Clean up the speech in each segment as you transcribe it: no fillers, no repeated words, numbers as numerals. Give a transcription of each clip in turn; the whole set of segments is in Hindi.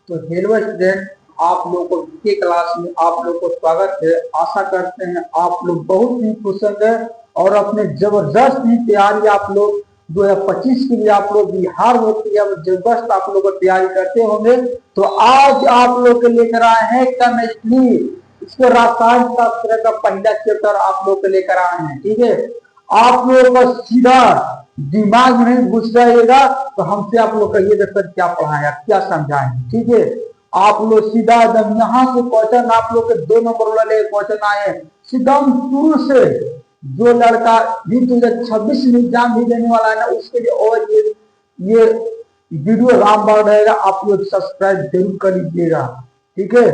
तो हेलो स्टूडेंट, आप लोग को के क्लास में आप लोग को स्वागत है। आशा करते हैं आप लोग बहुत ही कुशल है और अपने जबरदस्त ही तैयारी आप लोग 2025 के लिए आप लोग बिहार में जबरदस्त आप लोग तैयारी करते होंगे। तो आज आप लोग के लेकर आए हैं केमिस्ट्री, इसको रसायन शास्त्र का पहला चैप्टर आप लोग के लेकर आए हैं। ठीक है, आप लोगों का सीधा दिमाग में नहीं घुस जाएगा तो हमसे आप लोग कहिएगा सर क्या पढ़ाया क्या समझाएं। ठीक है, आप लोग सीधा एकदम यहाँ से क्वेश्चन आप लोग के 2 नंबर वाले क्वेश्चन आए सीधा शुरू से। जो लड़का भी 2026 में एग्जाम भी देने वाला है ना उसके लिए, और ये वीडियो रामबाण रहेगा, आप लोग सब्सक्राइब जरूर कर लीजिएगा। ठीक है,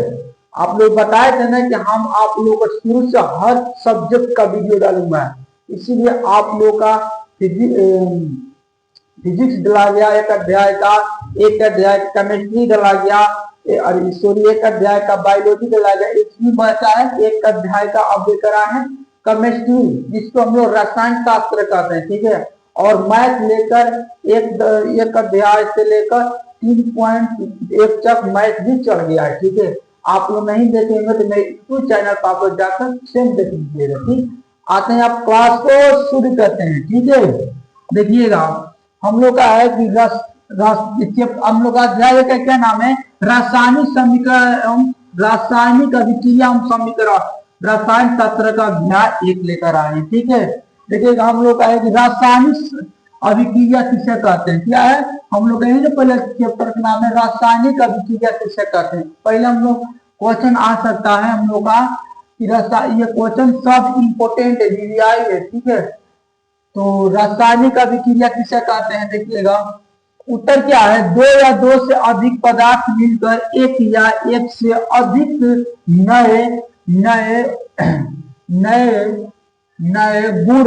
आप लोग बताए थे ना कि हम आप लोगों को शुरू से हर सब्जेक्ट का वीडियो डालूंगा, इसीलिए आप लोग का फिजिक्स डाला गया एक अध्याय का, एक अध्याय केमिस्ट्री डाला गया, सॉरी एक अध्याय का बायोलॉजी डाला गया, इसमें बचा है एक अध्याय का अब लेकर आए हैं केमिस्ट्री, जिसको हम लोग रसायन शास्त्र कहते हैं। ठीक है, और मैथ लेकर एक अध्याय से लेकर 3.1 तक मैथ भी चढ़ गया है। ठीक है, आप लोग नहीं देखेंगे तो मेरे यूट्यूब चैनल पर आप लोग जाकर सेम देख लीजिएगा। ठीक, आते हैं आप क्लास को शुरू करते हैं। ठीक है, देखिएगा हम लोग का है कि हम लोग का अध्याय का क्या नाम है, रासायनिक समीकरण, रासायनिक अभिक्रिया समीकरण, रसायन शास्त्र का अध्याय 1 लेकर आए। ठीक है, देखिएगा हम लोग का है कि रासायनिक अभिक्रिया किसे कहते हैं, क्या है हम लोग कहेंगे पहले चैप्टर का नाम है रासायनिक अभिक्रिया किसे कहते हैं। पहले हम लोग क्वेश्चन आ सकता है हम लोग का ये क्वेश्चन सब इम्पोर्टेंट है। ठीक है, तो रासायनिक अभिक्रिया किसे कहते हैं, देखिएगा उत्तर क्या है, 2 या 2 से अधिक पदार्थ मिलकर एक या एक से अधिक नए नए नए नए गुण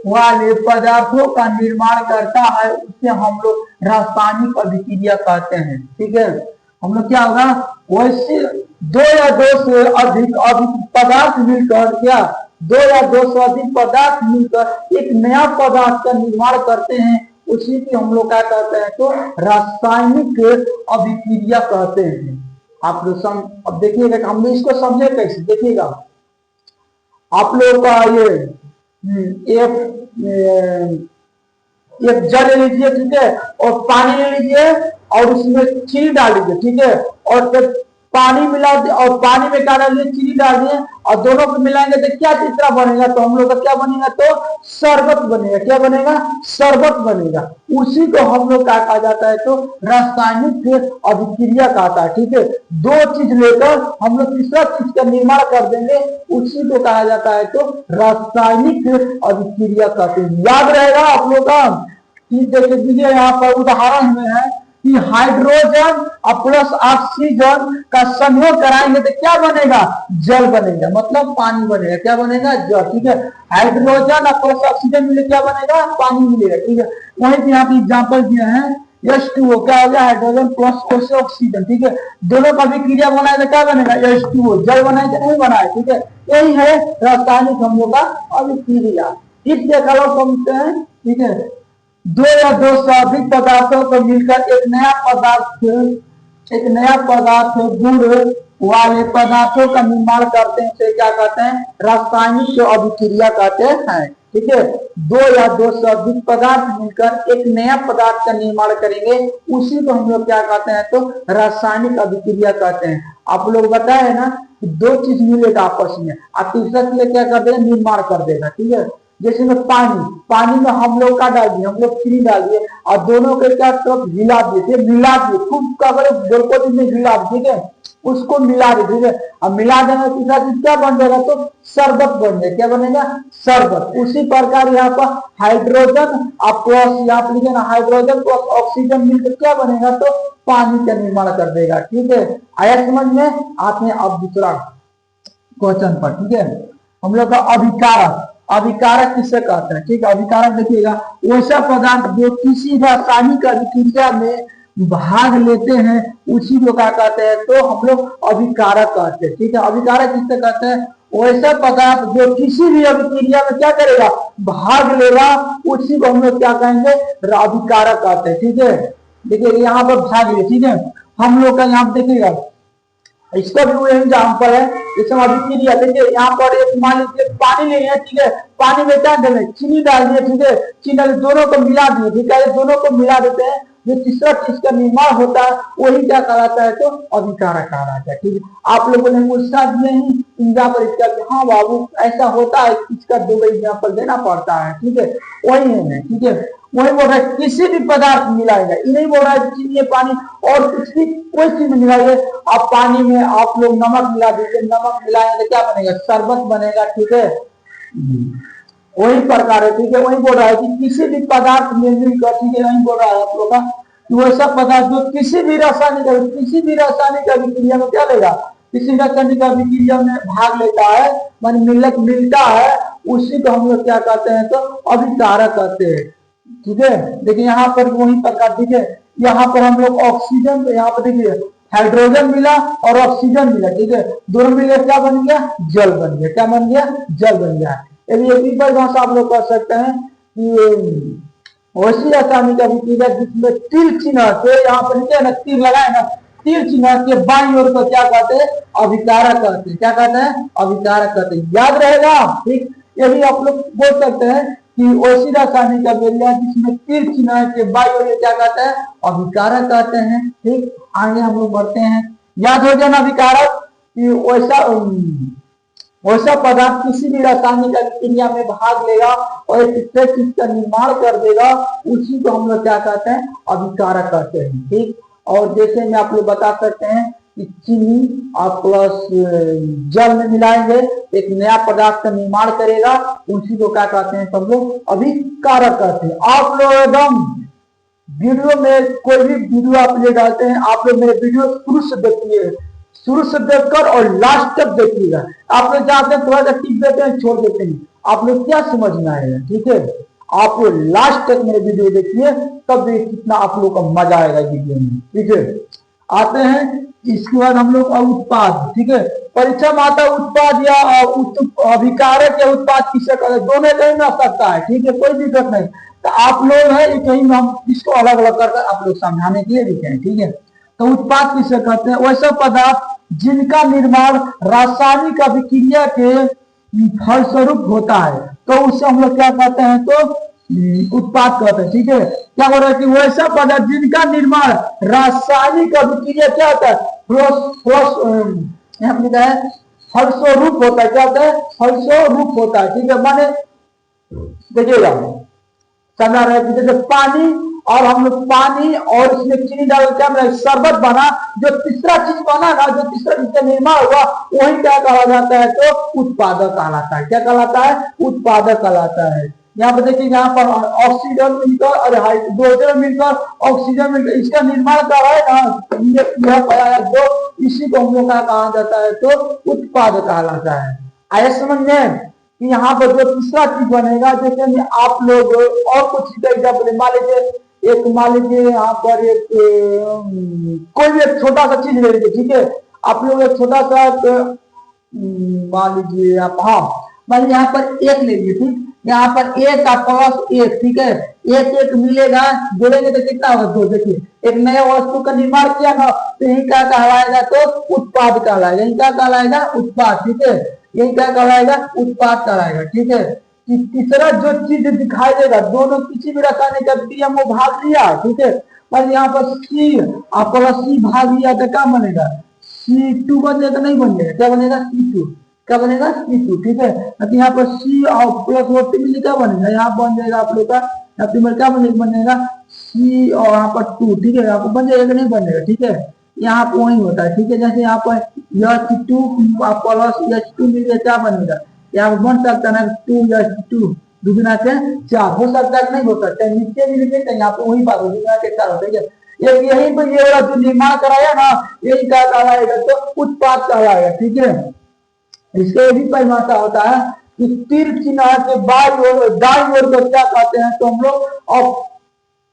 वाले पदार्थों का निर्माण करता है, उसे हम लोग रासायनिक अभिक्रिया कहते हैं। ठीक है, हम लोग क्या होगा, वैसे 2 या 2 से अधिक पदार्थ मिलकर, क्या 2 या 2 से अधिक पदार्थ मिलकर एक नया पदार्थ का निर्माण करते हैं, उसी की हम लोग क्या कहते हैं, तो रासायनिक अभिक्रिया कहते हैं। आप लोग अब देखिएगा हम लोग इसको समझे कैसे, देखिएगा आप लोग का एक जल ले लीजिए। ठीक है, और पानी ले लीजिए और उसमें चीनी डाल दीजिए। ठीक है, और फिर पानी मिला और पानी में क्या डाल दिए, चीनी डाल दिए और दोनों को मिलाएंगे तो क्या तीसरा बनेगा, तो हम लोग का क्या बनेगा, तो शरबत बनेगा। क्या बनेगा, शरबत बनेगा। उसी को हम लोग क्या कहा जाता है, तो रासायनिक अभिक्रिया कहता है। ठीक है, 2 चीज लेकर हम लोग तीसरा चीज का निर्माण कर देंगे, उसी को कहा जाता है तो रासायनिक अभिक्रिया कहते हैं। याद रहेगा आप लोग का। देखिए यहाँ पर उदाहरण में है कि हाइड्रोजन प्लस ऑक्सीजन का संयोग कराएंगे तो क्या बनेगा, जल बनेगा, मतलब पानी बनेगा। क्या बनेगा, जल। ठीक है, हाइड्रोजन प्लस ऑक्सीजन मिले क्या बनेगा, पानी मिलेगा। ठीक है, वहीं यहाँ पे एग्जाम्पल दिए हैं H2O, क्या हो गया, हाइड्रोजन प्लस ऑक्सीजन। ठीक है, दोनों का भी क्रिया बनाए तो क्या बनेगा, H2O, जल बनाए तो नहीं बनाए। ठीक है, यही है रासायनिक हम लोग का अभिक्रिया। ठीक देखा लोग समझते हैं। ठीक है, 2 या 2 से अधिक पदार्थों को मिलकर एक नया पदार्थ गुण वाले पदार्थों का निर्माण करते हैं, उसे क्या कहते हैं, रासायनिक अभिक्रिया कहते हैं। ठीक है, 2 या 2 से अधिक पदार्थ मिलकर एक नया पदार्थ का निर्माण करेंगे, उसी को हम लोग क्या कहते हैं, तो रासायनिक अभिक्रिया कहते हैं। आप लोग बताए ना 2 चीज मिलेगा आपस में, आप तीसरा चीज क्या कर देगा, निर्माण कर देगा। ठीक है, जैसे में पानी में हम लोग का डाल दिए, हम लोग चीनी डाल दिए और दोनों के क्या तरफ मिला दिए खूब का ग्लूकोज में मिला। ठीक है, उसको मिला दे। ठीक है, अब मिला देना तीसरा चीज क्या बन जाएगा, तो शरबत बन जाएगा। क्या बनेगा, शरबत। उसी प्रकार यहाँ पर हाइड्रोजन प्लस यहाँ पर लिखे ना, हाइड्रोजन प्लस ऑक्सीजन मिलकर क्या बनेगा, तो पानी का निर्माण कर देगा। ठीक है, आया समझ में। आते हैं अब दूसरा क्वेश्चन पर। ठीक है, हम लोग का अभिकारक, अभिकारक किसे कहते हैं। ठीक है, अभिकारक देखिएगा वैसा पदार्थ जो किसी रासायनिक अभिक्रिया में भाग लेते हैं, उसी को क्या कहते हैं, तो हम लोग अभिकारक कहते हैं। ठीक है, अभिकारक किसे कहते हैं, वैसा पदार्थ जो किसी भी अभिक्रिया में क्या करेगा, भाग लेगा, उसी को हम लोग क्या कहेंगे, अभिकारक कहते हैं। ठीक है, देखिए यहाँ पर भाग ले। ठीक है, हम लोग का यहाँ देखिएगा, इसका भी वो एग्जाम्पल है। जैसे हम अभी क्रिया देखिए, यहाँ पर एक मान लीजिए पानी नहीं है, ठीक है, पानी में क्या डाले, चीनी डाल दिए, ठीक है, चीनी दोनों को मिला दिए, ठीक है, दोनों को मिला देते हैं, जो तीसरा चीज का निर्माण होता है वही क्या कहलाता है, तो अभिकारक कहलाता है। ठीक है, आप लोगों ने मुझसा दिए ही एग्जाम्पल इसका, हाँ बाबू ऐसा होता है, इसका दो एग्जाम्पल देना पड़ता है। ठीक है, वही है, ठीक है, वही बोल रहा है किसी भी पदार्थ मिलाएगा, ये नहीं बोल रहा है चीनी पानी और कुछ भी कोई चीज मिलाइए। आप पानी में आप लोग नमक मिला दीजिए, नमक मिलाएंगे तो क्या बनेगा, शरबत बनेगा। ठीक है, वही प्रकार है। ठीक है, वही बोल रहा है कि किसी भी पदार्थ में मिलकर, ठीक है, वही बोल रहा है आप लोग का वैसा पदार्थ जो किसी भी रासायनिक अभिक्रिया में क्या लेगा, किसी रासायनिक अभिक्रिया में भाग लेता है, मान मिलता है, उसी को हम लोग क्या कहते हैं, तो अभिकारक कहते हैं। ठीक है, देखिए यहाँ पर वही प्रकार, ठीक है, यहाँ पर हम लोग ऑक्सीजन, यहाँ पर देखिए हाइड्रोजन मिला और ऑक्सीजन मिला, ठीक है, दोनों मिले क्या बन गया, जल बन गया। क्या बन गया, जल बन गया। यदि परिभाषा आप लोग कर सकते हैं कि वैसी रासायनिक अभिक्रिया जिसमें तीर चिन्ह से, यहाँ पर क्या ना तीर लगाए ना, तीर चिन्ह के बाईं ओर को क्या कहते हैं, अभिकारक कहते हैं। क्या कहते हैं, अभिकारक कहते हैं, याद रहेगा। ठीक, यही आप लोग बोल सकते हैं कि वैसी रासायनिक अभिक्रिया जिसमें तीर चिन्ह के बाईं ओर क्या कहते हैं, अभिकारक कहते हैं। ठीक, आगे हम लोग बढ़ते हैं, याद हो जाना अभिकारक कि वैसा पदार्थ किसी भी रासायनिक अभिक्रिया में भाग लेगा और एक तीसरे चीज का निर्माण कर देगा, उसी को हम लोग क्या कहते हैं, अभिकारक कहते हैं। ठीक, और जैसे में आप लोग बता सकते हैं कि चीनी और प्लस जल में मिलाएंगे एक नया पदार्थ का निर्माण करेगा, उसी को क्या कहते हैं, सब लोग अभिकारक कहते हैं। आप लोग एकदम वीडियो में कोई भी वीडियो आप ले डालते हैं, आप लोग मेरे वीडियो शुरू से देखिए, शुरू से देखकर और लास्ट तक देखिएगा। आप लोग जाते हैं थोड़ा सा टिक देते हैं, छोड़ देते हैं, आप लोग क्या समझ में आएगा। ठीक है, आप लोग लास्ट तक मेरे वीडियो देखिए, तब कितना आप लोग का मजा आएगा वीडियो में। ठीक है, आते हैं इसके बाद हम लोग उत्पाद। ठीक है, परीक्षा में आता है उत्पाद या अभिकारक या उत्पाद किसे कहते हैं, दोनों कहीं ना सकता है। ठीक है, कोई दिक्कत नहीं, तो आप लोग है कहीं हम इसको अलग अलग कर आप लोग समझाने के लिए लिखे हैं। ठीक है, तो उत्पाद किसे कहते हैं, वैसा पदार्थ जिनका निर्माण रासायनिक अभिक्रिया के फलस्वरूप होता है, तो उससे हम लोग क्या कहते हैं, तो उत्पाद कहते हैं। ठीक है, क्या हो रहा है कि वैसा पदार्थ जिनका निर्माण रासायनिक अभिक्रिया क्या होता है, फलस्वरूप होता है। क्या होता है, फलस्वरूप होता है। ठीक है, माने देखिएगा समझा रहे हैं, जैसे पानी और हम लोग पानी और उसमें चीनी डाल क्या शरबत बना, जो तीसरा चीज बना ना, जो तीसरा चीज का निर्माण हुआ, वही क्या कहा जाता है, तो उत्पादक कहलाता है। क्या कहलाता है, उत्पादक कहलाता है। यहाँ पर देखिए, यहाँ पर ऑक्सीजन मिलकर और हाइड्रोजन मिलकर ऑक्सीजन मिलकर इसका निर्माण कर रहा है ना, यह पाया तो इसी को हम लोग का कहा जाता है, तो उत्पादक कहलाता है। आया समझ में कि यहाँ पर जो तीसरा चीज बनेगा, जैसे आप लोग और कुछ एग्जाम्पल मान लीजिए यहाँ पर एक कोई भी एक छोटा सा चीज ले लीजिए। ठीक है, आप लोग एक छोटा सा मान लीजिए आप, हाँ मान लीजिए यहाँ पर एक ले लीजिए। ठीक, यहाँ पर एक का प्लस एक, ठीक है, एक एक मिलेगा, जोड़ेंगे तो कितना होगा, दो। देखिए एक नया वस्तु का निर्माण किया ना, तो यही क्या कहलाएगा, तो उत्पाद कहलाएगा। यही क्या कहलाएगा, उत्पाद। ठीक है, यही क्या कहलाएगा, उत्पाद कहलाएगा। ठीक है, तीसरा जो चीज दिखाई देगा, दोनों किसी भी रासायनिक अभिक्रिया में भाग लिया। ठीक है, पर यहाँ पर सी आप सी भाग लिया तो क्या बनेगा, C2 बन जाएगा, नहीं बन जाएगा, क्या बनेगा, C2। क्या बनेगा, C2। ठीक है, यहाँ पर C और प्लस और मिल क्या बनेगा, यहाँ बन जाएगा आप लोग का, क्या बनेगा C और यहाँ पर 2। ठीक है, यहाँ पर बन जाएगा, नहीं बन जाएगा। ठीक है, यहाँ पर वही होता है। ठीक है, जैसे यहाँ पर H2 प्लस H2 मिल गया, क्या बनेगा, यहाँ पर बन सकता है 2H2 दुगुना से 4, हो सकता है नहीं हो सकता है, नीचे भी लिखे तो यहाँ पर वही बात हो, दुगुना से 4 होता है। यही पर ये वाला जो निर्माण कराया ना, यही क्या कहलाएगा, तो उत्पाद कहलाएगा। ठीक है, इसके भी परिभाषा होता है कि तीर चिन्ह के बाईं ओर दाईं ओर को क्या कहते हैं, तो हम लोग, और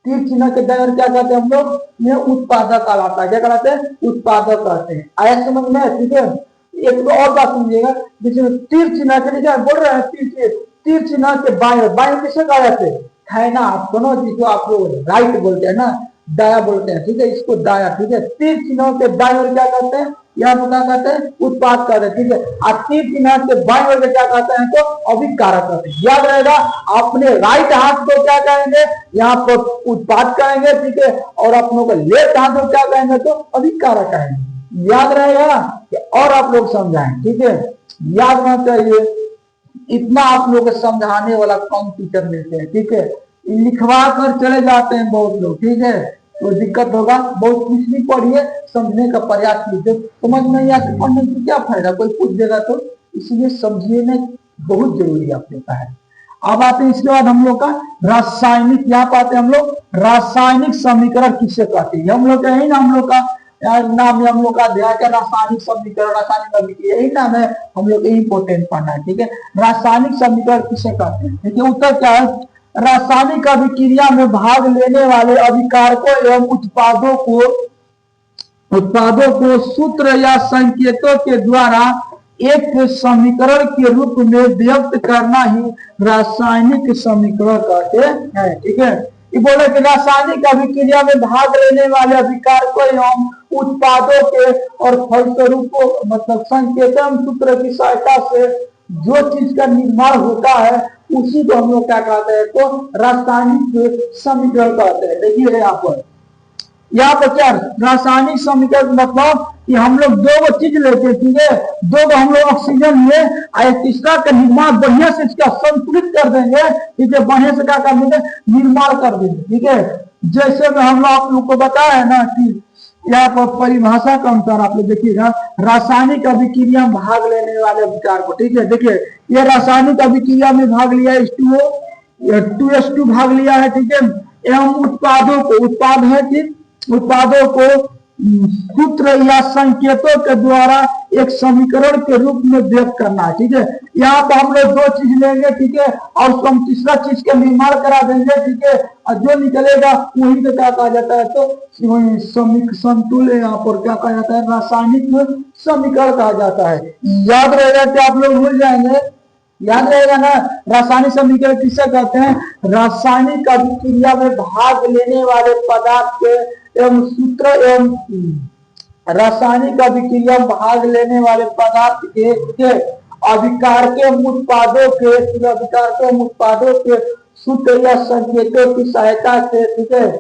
तीर चिन्ह के दाईं ओर क्या कहते हैं हम लोग, ये उत्पादक कहलाता है। क्या कहलाते हैं, उत्पादक कहते हैं। आया समझ में। ठीक है, एक तो और बात समझिएगा, जिसमें तीर चिन्ह के नीचे बोल रहे हैं, तीर चिन्ह के बाईं किसे कहा जाते हैं, है ना, दोनों जिसको आप लोग राइट बोलते हैं ना, दाया बोलते हैं, ठीक है, इसको दाया, ठीक है। तीर चिन्हों के दाएं ओर क्या कहते हैं, यहाँ पर क्या कहते हैं, उत्पाद कहते हैं, ठीक है। और तीर चिन्ह के बाएं ओर क्या कहते हैं, तो अभिकारक कहते हैं। याद रहेगा, अपने राइट हाथ को क्या कहेंगे, यहाँ पर उत्पाद कहेंगे, ठीक है, और अपनों को लेफ्ट हाथ को क्या कहेंगे, तो अभिकारक कहेंगे। याद रहेगा, और आप लोग समझाएं, ठीक है, याद होना चाहिए। इतना आप लोग समझाने वाला कम टीचर मिलते हैं, ठीक है। लिखवा कर चले जाते हैं बहुत लोग, ठीक है, तो दिक्कत होगा। बहुत कुछ भी पढ़िए, समझने का प्रयास कीजिए। समझ नहीं आते पढ़ने से क्या फायदा, कोई पूछ देगा तो, इसलिए समझिए में बहुत जरूरी आपने का है। अब आते हैं इसके बाद हम लोग का रासायनिक, यहाँ पाते हैं हम लोग रासायनिक समीकरण किसे कहते हैं। हम लोग का यही ना, हम लोग का नाम है, हम लोग का अध्याय का रासायनिक समीकरण, रासायनिक अभिक्रिया, यही नाम है, हम लोग इंपोर्टेंट पढ़ना है, ठीक है। रासायनिक समीकरण किसे कहते हैं, ठीक है। उत्तर क्या है, रासायनिक अभिक्रिया में भाग लेने वाले अभिकारकों एवं उत्पादों को सूत्र या संकेतों के द्वारा एक समीकरण के रूप में व्यक्त करना ही रासायनिक समीकरण कहते हैं, ठीक है। ये बोले कि रासायनिक अभिक्रिया में भाग लेने वाले अभिकारकों एवं उत्पादों के और फलस्वरूपों मतलब संकेतन सूत्र की सहायता से जो चीज का निर्माण होता है उसी को हम लोग क्या कहते हैं, तो रासायनिक समीकरण कहते हैं। देखिए यहाँ पर क्या रासायनिक समीकरण मतलब कि हम लोग दो चीज लेते हैं, ठीक है, दो हम लोग ऑक्सीजन लिए और तीसरा का निर्माण बढ़िया से इसका संतुलित कर देंगे, ठीक है, बढ़िया से क्या कर देंगे, निर्माण कर देंगे, ठीक है। जैसे में हम लोग आप लोग को बताया ना कि यहाँ पर परिभाषा के अनुसार आप लोग देखिएगा, रासायनिक अभिक्रिया में भाग लेने वाले अभिकार को, ठीक है, देखिए ये रासायनिक अभिक्रिया में भाग लिया H2O 2H2 भाग लिया है, ठीक है, एवं उत्पादों को, उत्पाद है, ठीक, उत्पादों को सूत्र या संकेतों के द्वारा एक समीकरण के रूप में व्यक्त करना है, ठीक है। यहाँ पर हम लोग दो चीज लेंगे, ठीक है, और हम तीसरा चीज का निर्माण करा देंगे, ठीक है, और जो निकलेगा वही को क्या कहा जाता है, तो संतुलन, यहाँ पर क्या कहा जाता है, रासायनिक समीकरण कहा जाता है। याद रहेगा कि आप लोग भूल जाएंगे, याद रहेगा ना, रासायनिक समीकरण किसे कहते हैं, रासायनिक अभिक्रिया में भाग लेने वाले पदार्थ के एवं सूत्र एवं रासायनिक अभिक्रिया में भाग लेने वाले पदार्थ के अभिकार के उत्पादों के सूत्र या संकेतों की सहायता से, ठीक है,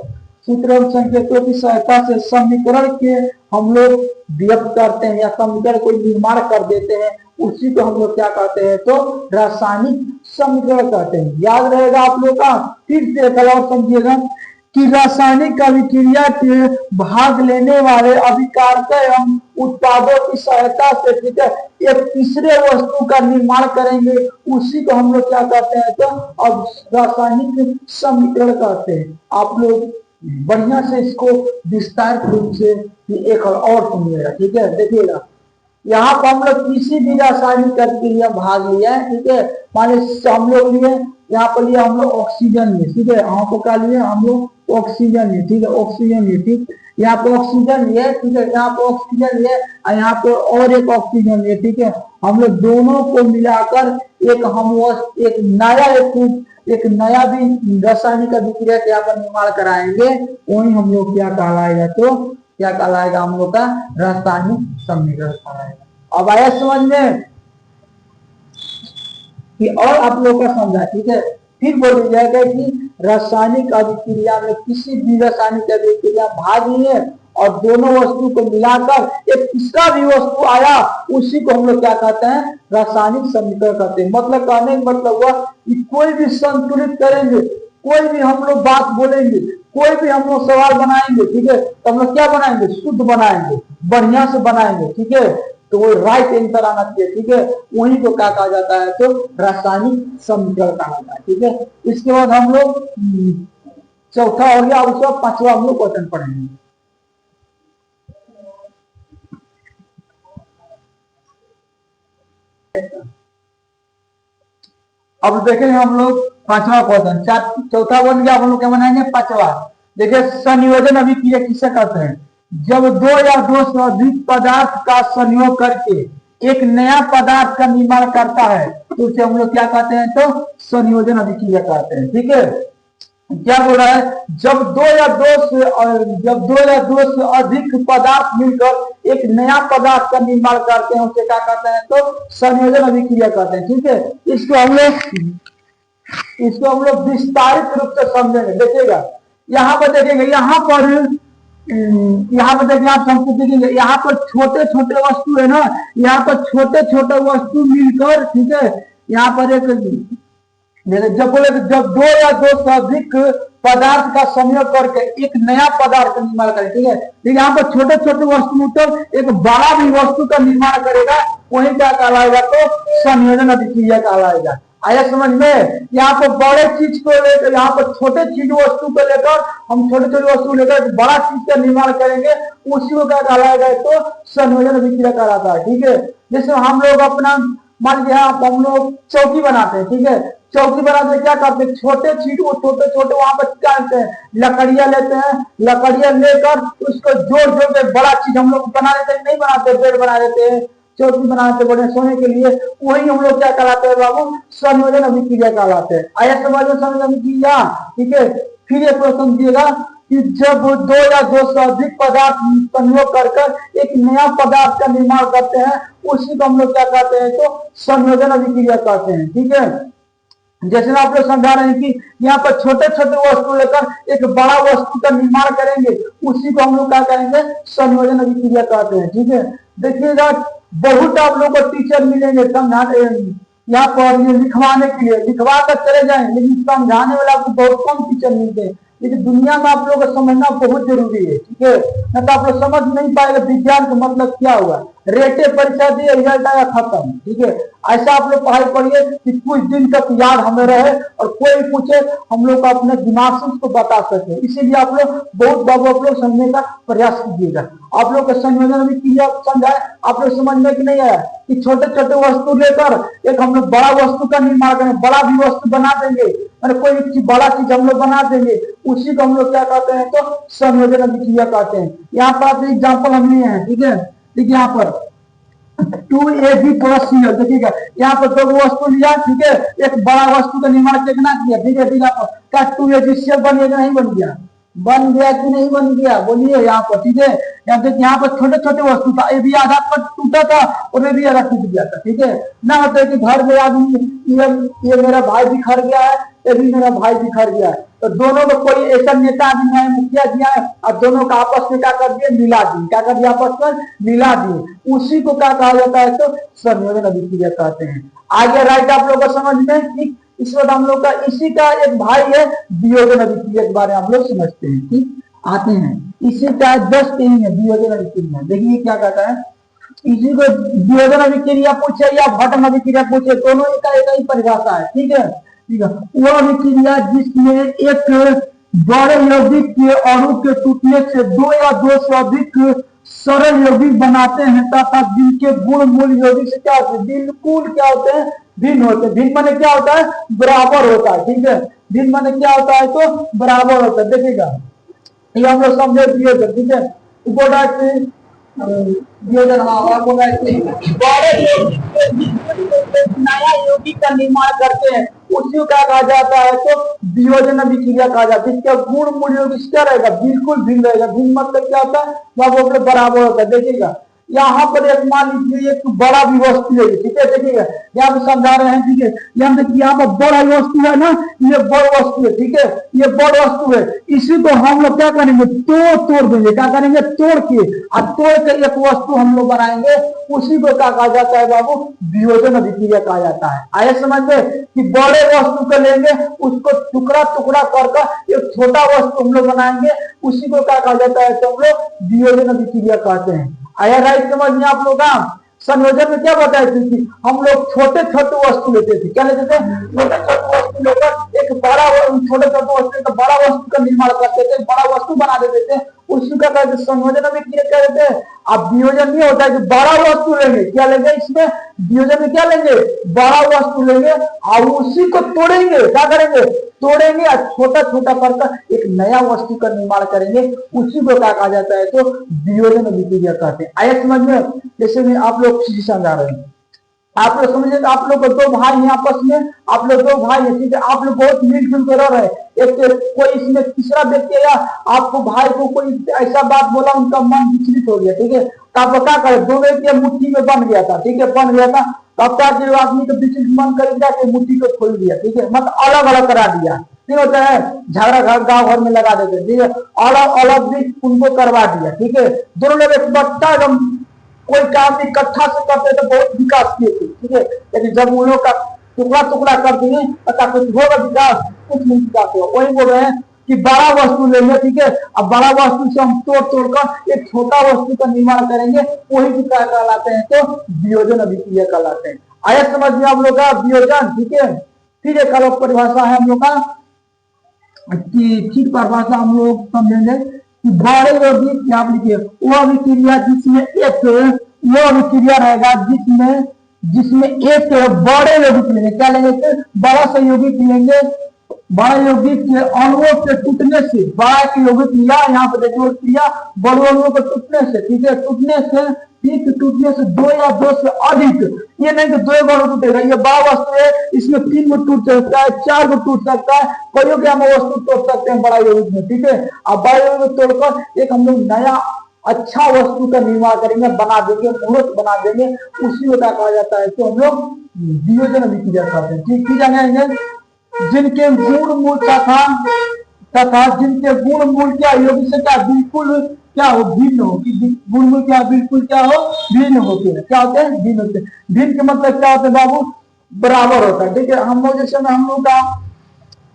सूत्र एवं संकेतों की सहायता से समीकरण के हम लोग व्यक्त करते हैं या समीकरण को निर्माण कर देते हैं, उसी को हम लोग क्या कहते हैं, तो रासायनिक समीकरण कहते हैं। याद रहेगा आप लोग का। फिर से एक और समझिएगा कि रासायनिक अभिक्रिया के भाग लेने वाले अभिकारक एवं उत्पादों की सहायता से, ठीक है, एक तीसरे वस्तु का निर्माण करेंगे, उसी को हम लोग क्या कहते हैं, तो अब रासायनिक समीकरण कहते हैं। आप लोग बढ़िया से इसको विस्तार रूप से एक और सुनिएगा, ठीक है। देखिएगा, यहाँ पर हम लोग किसी भी रासायनिक अभिक्रिया भाग लिया है, ठीक है, मान लीजिए हम लोग लिए, यहाँ पर लिया हम लोग ऑक्सीजन लिए, ठीक है, यहाँ पर क्या लिए हम लोग ऑक्सीजन लिए, ठीक है, ऑक्सीजन लिए, ठीक, यहाँ पे ऑक्सीजन लिए, ठीक है, यहाँ पे ऑक्सीजन लिए और यहाँ पे और एक ऑक्सीजन लिए, ठीक है। हम लोग दोनों को मिलाकर एक नया भी रासायनिक अभिक्रिया के यहाँ पर निर्माण कराएंगे, वही हम लोग क्या कहलाएगा, तो क्या कहलाएगा, हम लोग का रासायनिक समीकरण कहलाएगा। अब आया समझ में कि और आप लोग का समझा, ठीक है। फिर बोल जाएगा कि रासायनिक अभिक्रिया में किसी भी रासायनिक अभिक्रिया भाग लिए और दोनों वस्तु को मिलाकर एक तीसरा भी वस्तु आया, उसी को हम लोग क्या कहते हैं, रासायनिक समीकरण कहते हैं। मतलब कहने का मतलब हुआ कि कोई भी संतुलित करेंगे, कोई भी हम लोग बात बोलेंगे, कोई भी हम लोग सवाल बनाएंगे, ठीक है, तो हम लोग क्या बनाएंगे, शुद्ध बनाएंगे, बढ़िया से बनाएंगे, ठीक है, तो वो राइट आंसर आना चाहिए, ठीक है, वही को क्या कहा जाता है, तो रासायनिक समीकरण कहा जाता है, ठीक है। इसके बाद हम लोग चौथा हो गया, उसका पांचवा हम लोग क्वेश्चन पढ़ेंगे। अब देखेंगे हम लोग पांचवा क्वेश्चन, चौथा बन गया, हम लोग क्या बनाएंगे, पांचवा। देखिए, संयोजन अभिक्रिया किसे कहते हैं, जब दो या दो से अधिक पदार्थ का संयोग करके एक नया पदार्थ का निर्माण करता है, तो उसे हम लोग क्या कहते हैं, तो संयोजन अभिक्रिया कहते हैं, ठीक है। क्या बोल रहा है, जब दो से अधिक पदार्थ मिलकर एक नया पदार्थ का निर्माण करते हैं, उसे क्या कहते हैं, तो संयोजन अभिक्रिया कहते हैं। ठीक है, इसको हम लोग विस्तारित रूप से समझेंगे। देखिएगा यहाँ पर, देखेंगे यहाँ पर देखिए, आप सबको देखेंगे यहाँ पर छोटे छोटे वस्तु है ना, यहाँ पर छोटे छोटे वस्तु मिलकर, ठीक है, यहाँ पर एक जब बोले जब दो या दो से अधिक पदार्थ का संयोग करके एक नया पदार्थ का निर्माण करें, ठीक है, यहाँ पर छोटे छोटे वस्तु मिलकर एक बड़ा भी वस्तु का निर्माण करेगा, वही क्या कहलाएगा, तो संयोजन अभिक्रिया कहलाएगा। आया समझ में? यहाँ पर बड़े चीज को लेकर, यहाँ पर छोटे चीज वस्तु को लेकर, हम छोटे छोटे वस्तु लेकर बड़ा चीज का निर्माण करेंगे, उसी को क्या कहलाएगा, तो संयोजन अभिक्रिया कहलाता है। ठीक है, जैसे हम लोग अपना मान लिया, हम लोग चौकी बनाते हैं, ठीक है, चौकी बनाते क्या करते हैं, छोटे चीज को छोटे छोटे वहां पर डालते हैं, लकड़ियां लेते हैं, लकड़ियां लेकर उसको जोड़ जोड़ के बड़ा चीज हम लोग बना देते हैं, नहीं बनाते, बेड बना देते हैं, चौकी बनाते बड़े सोने के लिए, वही हम लोग क्या कहलाते हैं बाबू, संयोजन अभिक्रिया कहलाते हैं। आया समझ में संयोजन अभिक्रिया? ठीक है, फिर ये प्रश्न दिएगा कि जब दो या दो से अधिक पदार्थ संयोग कर एक नया पदार्थ का निर्माण करते हैं, उसी को हम लोग क्या कहते हैं, तो संयोजन अभिक्रिया कहते हैं। ठीक है, जैसे आप लोग समझा रहे हैं कि यहाँ पर छोटे छोटे वस्तु लेकर एक बड़ा वस्तु का निर्माण करेंगे, उसी को हम लोग क्या करेंगे, संयोजन अभिक्रिया कहते हैं। ठीक है, देखिएगा बहुत आप लोग को टीचर मिलेंगे समझाने, यहाँ पर लिखवाने के लिए लिखवा कर चले जाएं, लेकिन समझाने वाला आपको बहुत कम टीचर मिलते हैं। लेकिन दुनिया में आप लोग को समझना बहुत जरूरी है। ठीक है, न तो आप लोग समझ नहीं पाएगा विज्ञान का मतलब क्या हुआ, रेटे परीक्षा दिए, रिजल्ट आया, खत्म। ठीक है, ऐसा आप लोग पढ़ाई पढ़िए कि कुछ दिन तक याद हमें रहे और कोई पूछे हम लोग अपने दिमाग से उसको बता सके। इसीलिए आप लोग बहुत बाबू आप लोग समझने का प्रयास कीजिएगा। आप लोग का संयोजन भी किया समझाए, आप लोग समझ में कि नहीं आया कि छोटे छोटे वस्तु लेकर एक हम लोग बड़ा वस्तु का निर्माण करें, बड़ा भी वस्तु बना देंगे, कोई बड़ा चीज हम लोग बना देंगे, उसी को हम लोग क्या कहते हैं, तो संयोजन अभिक्रिया कहते हैं। यहाँ पर एग्जाम्पल हम लिए हैं। ठीक है, देखिए यहाँ पर 2AB + CL, देखिएगा यहाँ पर दो वस्तु लिया, ठीक है, एक बड़ा वस्तु का निर्माण कितना किया, ठीक है, क्या 2AgCl बन गया नहीं बन गया, बन गया कि नहीं बन गया, बोलिए यहाँ पर। ठीक है, यहाँ पर छोटे छोटे वस्तु था, ये भी आधा पर टूटा था और ये भी आधा टूट गया था। ठीक है, ना होता है कि घर में आदमी ये मेरा भाई बिखर गया है, ये भी मेरा भाई बिखर गया है, तो दोनों को कोई ऐसा नेता आदमी है, मुखिया दिया है, और दोनों का आपस में क्या कर दिए, मिला दिए, क्या कर दिया, आपस में मिला दिए, उसी को क्या कहा जाता है, तो संयोजन अभिक्रिया कहते हैं। आगे राइट आप लोग को समझ में, ठीक, इस वक्त हम लोग का इसी का एक भाई है वियोजन अभिक्रिया के बारे में हम लोग समझते हैं। ठीक, आते हैं इसी का 10 यही है वियोजन अभिक्रिया। देखिए क्या कहता है, इसी को वियोजन अभिक्रिया पूछे या भटन अभिक्रिया पूछे, दोनों एक ही परिभाषा है। ठीक है, ठीक है, वो अभिक्रिया जिसमें एक बड़े यौगिक के अणु के टूटने से दो या दो से अधिक सरल यौगिक बनाते हैं तथा जिनके गुण मूल यौगिक से क्या होते हैं, बिल्कुल क्या होते हैं, भिन्न होते हैं। भिन्न माने क्या होता है, बराबर होता है। ठीक है, भिन्न माने क्या होता है, तो बराबर होता है। देखिएगा ये हम लोग समझे वियोजन। ठीक है, वियोजन नया यौगिक का निर्माण करते हैं, उसी को क्या कहा जाता है, तो वियोजन अभिक्रिया कहा जाता है। इसका गुण मूल यौगिक क्या रहेगा, बिल्कुल भिन्न रहेगा। भिन्न मतलब क्या होता है, वह बराबर होता है। देखिएगा यहाँ पर एक मान लीजिए एक बड़ा भी वस्तु है, ठीक है, देखिएगा यहाँ पे समझा रहे हैं। ठीक है, यहाँ पर बड़ा वस्तु है ना, ये बड़ वस्तु है। ठीक है, ये बड़ वस्तु है, इसी को हम लोग क्या करेंगे, तोड़ देंगे, क्या करेंगे, तोड़ के एक वस्तु हम लोग बनाएंगे, उसी को क्या कहा जाता है बाबू, वियोजन अभिक्रिया कहा जाता है। आया समझ में कि बड़े वस्तु को लेंगे, उसको टुकड़ा टुकड़ा करके एक छोटा वस्तु हम लोग बनाएंगे, उसी को क्या कहा जाता है, तो हम लोग वियोजन अभिक्रिया कहते हैं। आया राइट समझ में आप लोग? संयोजन में क्या बताए थे कि हम लोग छोटे छोटे वस्तु लेते थे, क्या लेते थे, छोटे छोटे वस्तु लेकर एक बड़ा छोटे छोटे वस्तु का बड़ा वस्तु का निर्माण करते थे, बड़ा वस्तु बना देते थे, उसी का कहते संयोजन में क्या कहते हैं। अब वियोजन नहीं होता है कि बड़ा वस्तु लेंगे, क्या लेंगे, इसमें वियोजन में क्या लेंगे, बड़ा वस्तु लेंगे और उसी को तोड़ेंगे, क्या करेंगे, तोड़ेंगे और छोटा छोटा करके एक नया वस्तु का निर्माण करेंगे, उसी को क्या कहा जाता है, तो वियोजन अभिक्रिया कहते हैं। आया समझ में? जैसे मैं आप लोग समझा रहे हैं, आप लोग समझे, आप लोग दो भाई हैं आपस में, आप लोग दो भाई हैं, ठीक है, आप लोग बहुत मिलजुल कर रह रहे हैं, एक कोई इसमें तीसरा व्यक्ति या आपको भाई को कोई ऐसा बात बोला, उनका मन विचलित हो गया, ठीक है, तो आप क्या करें, दो व्यक्ति मुट्ठी में बन गया था, ठीक है, बन गया था, तब क्या कि आदमी को विचलित मन कर जाके मुट्ठी को खोल दिया, ठीक है, मतलब अलग अलग करा दिया, नहीं होता है, झगड़ा घर गांव घर में लगा देते, ठीक है, अलग अलग भी उनको करवा दिया, ठीक है, दोनों लोग एक बच्चा एकदम कोई काम इकट्ठा से करते तो बहुत विकास किए थे, ठीक है, लेकिन जब उन लोग का टुकड़ा टुकड़ा कर दिए पता कुछ होगा विकास, कुछ नहीं विकास होगा। वही बोल रहे हैं कि बड़ा वस्तु लेंगे, ठीक है, अब बड़ा वस्तु से हम तोड़ तोड़कर एक छोटा वस्तु का निर्माण करेंगे, वही विकास कहलाते हैं, तो वियोजन अभिक्रिया कहलाते हैं। आया समझ में आप लोग का वियोजन, ठीक है। फिर एक अलग परिभाषा है हम लोग का, ठीक परिभाषा हम लोग समझेंगे कि बड़े यौगिक आप लिखिए वो अभिक्रिया जिसमें एक वो अभिक्रिया रहेगा जिसमें एक बड़े यौगिक लेंगे, क्या लेंगे, बड़ा सा यौगिक लेंगे, बड़ा यौगिक के अणुओं के टूटने से, बड़ा के यौगिक लिया, यहाँ पर देखिए क्रिया बड़े अणुओं के टूटने से, ठीक है, टूटने से, ठीक टूटने से दो या दो से अधिक, ये नहीं कि दो बड़ा टूटेगा, ये बड़ा वस्तु है, इसमें 3 गो टूट सकता है, 4 गो टूट सकता है, कईयों के हम वस्तु तोड़ सकते हैं बड़ा यौगिक में, ठीक है। अब बड़ा यौगिक तोड़कर एक हम लोग नया अच्छा वस्तु का निर्माण करेंगे, बना देंगे, मूर्त बना देंगे, उसी को क्या कहा जाता है, तो हम लोग वियोजन अभिक्रिया कहते हैं, ठीक है, जानेंगे जिनके गुण मूल तथा जिनके गुण मूल क्या यौगिक से क्या बिल्कुल क्या हो, भिन्न हो, कि गुण मूल क्या बिल्कुल क्या हो, भिन्न होते हैं, क्या होते हैं, भिन्न होते हैं। भिन्न के मतलब क्या होता है बाबू, बराबर होता है, ठीक है। हम लोग जैसे हम लोग का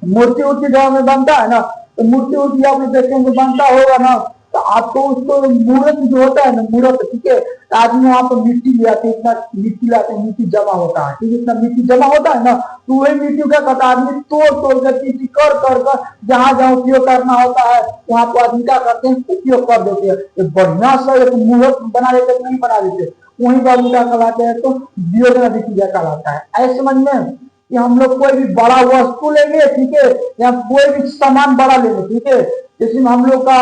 मूर्ति उर्ति घर में बनता है ना, तो मूर्ति उर्ति आप लोग देखेंगे बनता होगा ना, तो आपको उसको मूर्त जो होता है ना, मूर्त, ठीक है, आदमी वहां पर मिट्टी ले आते हैं, इतना मिट्टी लाते हैं, मिट्टी जमा होता है, ठीक है, इतना मिट्टी जमा होता है ना, तो वही मिट्टी क्या करता है, आदमी तोड़ तोड़ कर चीज कर कर जहां जहां उपयोग करना होता है वहां पर आदमी क्या करते हैं, उपयोग कर देते हैं, एक बढ़िया सा एक मूर्त बना देते, नहीं बना देते, वही बाबू क्या कहलाते हैं, तो वियोजन अभिक्रिया कहलाता है। ऐसे समझ में कि हम लोग कोई भी बड़ा वस्तु लेंगे, ठीक है, या कोई भी सामान बड़ा लेंगे, ठीक है, जैसे हम लोग का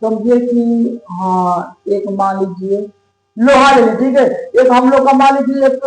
समझिए कि हाँ एक मान लीजिए लोहा ले, ठीक है, एक हम लोग का मान लीजिए एक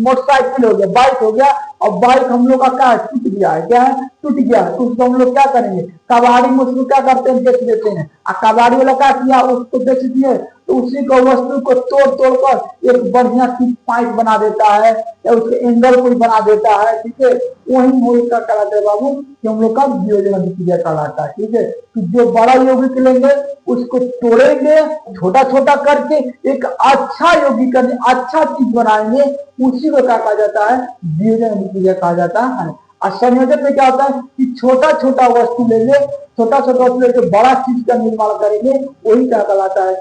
मोटरसाइकिल हो गया, बाइक हो गया, और बाइक हम लोग का क्या है, टूट गया है, क्या है, टूट गया है, तो उसको हम लोग क्या करेंगे, कबाड़ी में उसको क्या करते हैं, बेच देते हैं, और कबाड़ी वाला क्या किया, उसको बेच दिए, तो उसी को वस्तु को तोड़ तोड़ कर एक बढ़िया सी पाइप बना देता है, या उसके एंगल कोई बना देता है, ठीक है, वही मूल का कहलाता है बाबू, कि हम लोग का वियोजन अभिक्रिया कहलाता है, ठीक है। तो जो बड़ा यौगिक लेंगे उसको तोड़ेंगे, छोटा छोटा करके एक अच्छा यौगिक अच्छा चीज बनाएंगे, उसी को क्या कहा जाता है, वियोजन अभिक्रिया कहा जाता है। और संयोजन में क्या होता है कि छोटा छोटा वस्तु लेंगे, छोटा छोटा वस्तु लेके बड़ा चीज का निर्माण करेंगे, वही क्या कहलाता है,